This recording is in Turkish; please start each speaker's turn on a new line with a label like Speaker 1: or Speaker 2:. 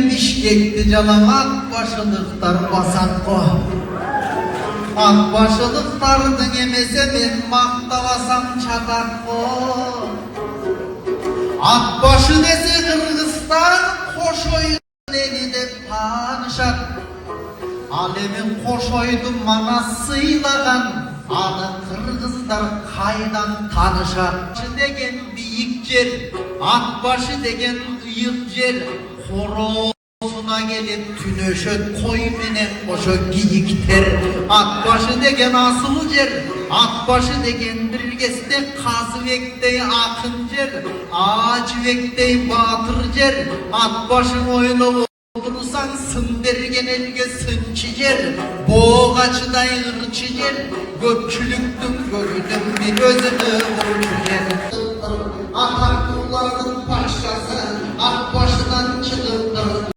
Speaker 1: Bişkekti calan Akbaşılıklar basatko. Akbaşılıktardın emese ben maktalasam çatakko. Akbaşı dese Kırgızstan Koşoy'un eli de tanışak. Alemin Koşoy'du mana sıylagan. Anı Kırgızlar kaydan tanışak. Akbaşı degen büyük yer, Akbaşı degen ıyık yer. Horosuna gelip tünöşöt koy menen koşo giyikter. Akbaşı degen asıl yer, Akbaşı degen birgesinde Kazıvektey akın yer, Ağacıvektey batır yer. Akbaşın oyunu olursan sın dergen elge sınçı yer, boğaçıday ırçı yer, gökçülüktün gördüm bir özünü vurçu yer. Ataklıların paşası,